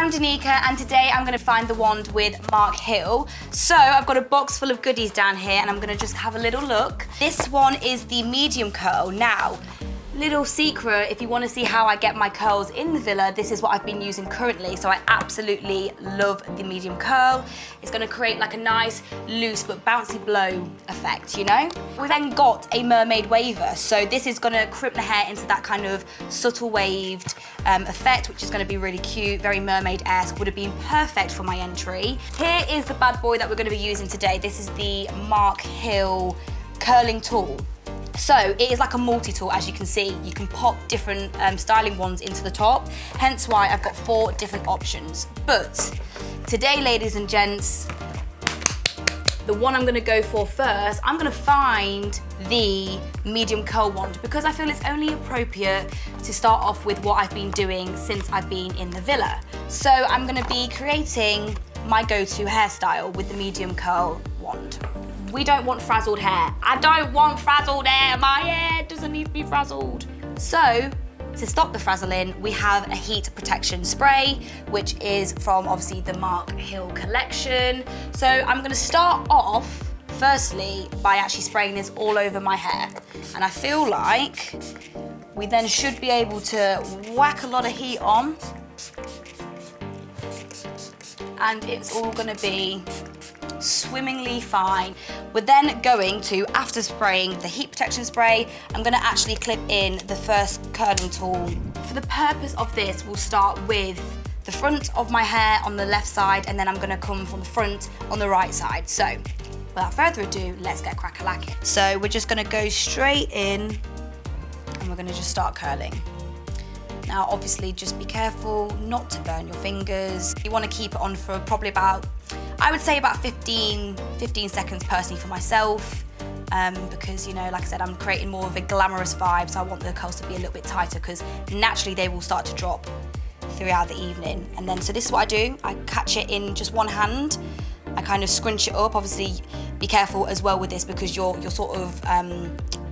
I'm Danica and today I'm going to find the wand with Mark Hill. So I've got a box full of goodies down here and I'm going to just have a little look. This one is the medium curl. Now, little secret, if you want to see how I get my curls in the villa, this is what I've been using currently. So I absolutely love the medium curl. It's going to create like a nice loose but bouncy blow effect, you know? We've then got a mermaid waver. So this is going to crimp the hair into that kind of subtle waved effect, which is going to be really cute, very mermaid-esque, would have been perfect for my entry. Here is the bad boy that we're going to be using today. This is the Mark Hill curling tool. So it is like a multi-tool, as you can see. You can pop different styling wands into the top, hence why I've got 4 different options. But today, ladies and gents, the one I'm gonna go for first, I'm gonna find the medium curl wand because I feel it's only appropriate to start off with what I've been doing since I've been in the villa. So I'm gonna be creating my go-to hairstyle with the medium curl wand. We don't want frazzled hair. I don't want frazzled hair. My hair doesn't need to be frazzled. So, to stop the frazzling, we have a heat protection spray, which is from obviously the Mark Hill collection. So I'm gonna start off, firstly, by actually spraying this all over my hair. And I feel like we then should be able to whack a lot of heat on. And it's all gonna be swimmingly fine. We're then going to, after spraying the heat protection spray, I'm gonna actually clip in the first curling tool. For the purpose of this, we'll start with the front of my hair on the left side, and then I'm gonna come from the front on the right side. So, without further ado, let's get crack-a-lacking. So we're just gonna go straight in, and we're gonna just start curling. Now, obviously, just be careful not to burn your fingers. You wanna keep it on for probably about, I would say about 15 seconds personally for myself, because, you know, like I said, I'm creating more of a glamorous vibe, so I want the curls to be a little bit tighter because naturally they will start to drop throughout the evening. And then, so this is what I do. I catch it in just one hand. I kind of scrunch it up. Obviously, be careful as well with this because you're sort of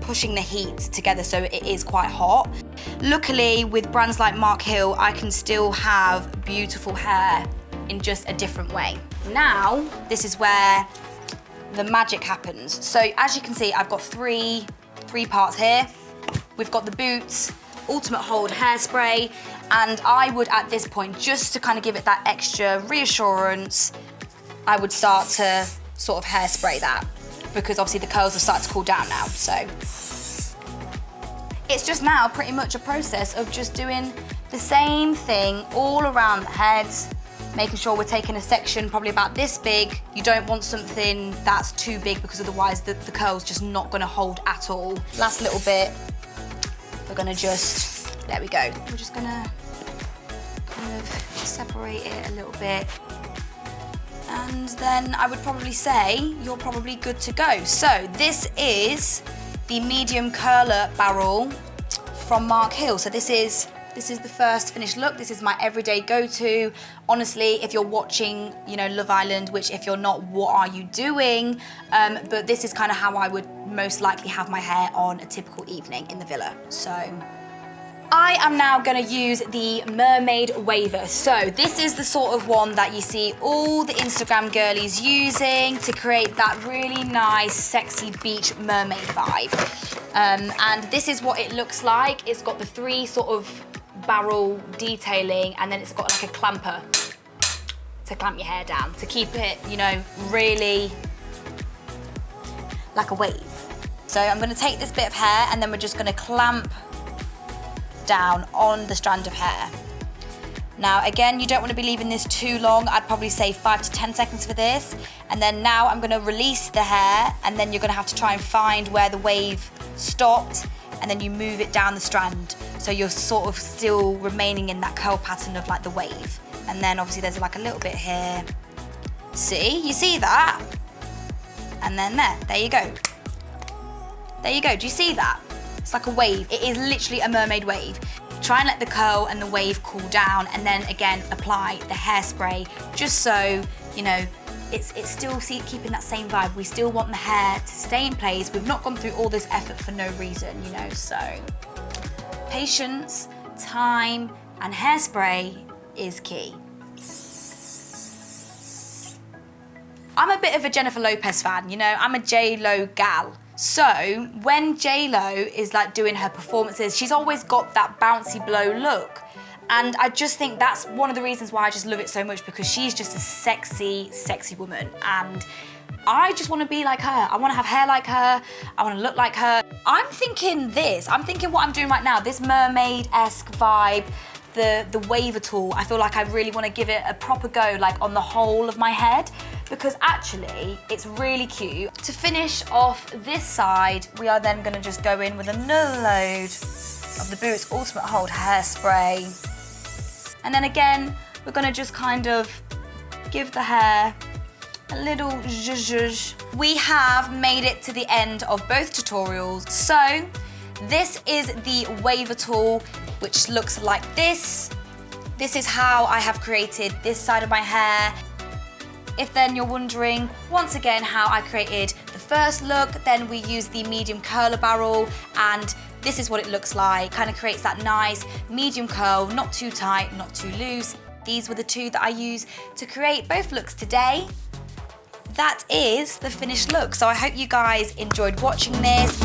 pushing the heat together, so it is quite hot. Luckily, with brands like Mark Hill, I can still have beautiful hair in just a different way. Now, this is where the magic happens. So as you can see, I've got three parts here. We've got the boots, ultimate hold hairspray, and I would at this point, just to kind of give it that extra reassurance, I would start to sort of hairspray that because obviously the curls have started to cool down now. So it's just now pretty much a process of just doing the same thing all around the heads, making sure we're taking a section probably about this big. You don't want something that's too big because otherwise the curl's just not gonna hold at all. Last little bit, we're gonna just, there we go. We're just gonna kind of separate it a little bit. And then I would probably say you're probably good to go. So this is the medium curler barrel from Mark Hill. So this is the first finished look. This is my everyday go-to. Honestly, if you're watching, you know, Love Island, which if you're not, what are you doing? But this is kind of how I would most likely have my hair on a typical evening in the villa. So I am now gonna use the Mermaid Waver. So this is the sort of one that you see all the Instagram girlies using to create that really nice, sexy beach mermaid vibe. And this is what it looks like. It's got the 3 sort of barrel detailing, and then it's got like a clamper to clamp your hair down, to keep it, you know, really like a wave. So I'm gonna take this bit of hair and then we're just gonna clamp down on the strand of hair. Now, again, you don't want to be leaving this too long. I'd probably say 5 to 10 seconds for this. And then now I'm going to release the hair, and then you're going to have to try and find where the wave stopped, and then you move it down the strand. So you're sort of still remaining in that curl pattern of like the wave. And then obviously there's like a little bit here. See, you see that? And then there you go. There you go, do you see that? It's like a wave. It is literally a mermaid wave. Try and let the curl and the wave cool down, and then again apply the hairspray, just so, you know, it's still keeping that same vibe. We still want the hair to stay in place. We've not gone through all this effort for no reason, you know, so patience, time, and hairspray is key. I'm a bit of a Jennifer Lopez fan, you know, I'm a J-Lo gal. So when J-Lo is like doing her performances, she's always got that bouncy blow look. And I just think that's one of the reasons why I just love it so much, because she's just a sexy, sexy woman. And I just want to be like her. I want to have hair like her. I want to look like her. I'm thinking what I'm doing right now, this mermaid-esque vibe, the waver tool. I feel like I really want to give it a proper go, like on the whole of my head, because actually it's really cute. To finish off this side, we are then going to just go in with another load of the Boots Ultimate Hold Hairspray. And then again, we're going to just kind of give the hair a little zhuzh. We have made it to the end of both tutorials. So this is the waver tool, which looks like this. This is how I have created this side of my hair. If then you're wondering, once again, how I created the first look, then we use the medium curler barrel, and this is what it looks like. Kind of creates that nice medium curl, not too tight, not too loose. These were the two that I used to create both looks today. That is the finished look. So I hope you guys enjoyed watching this.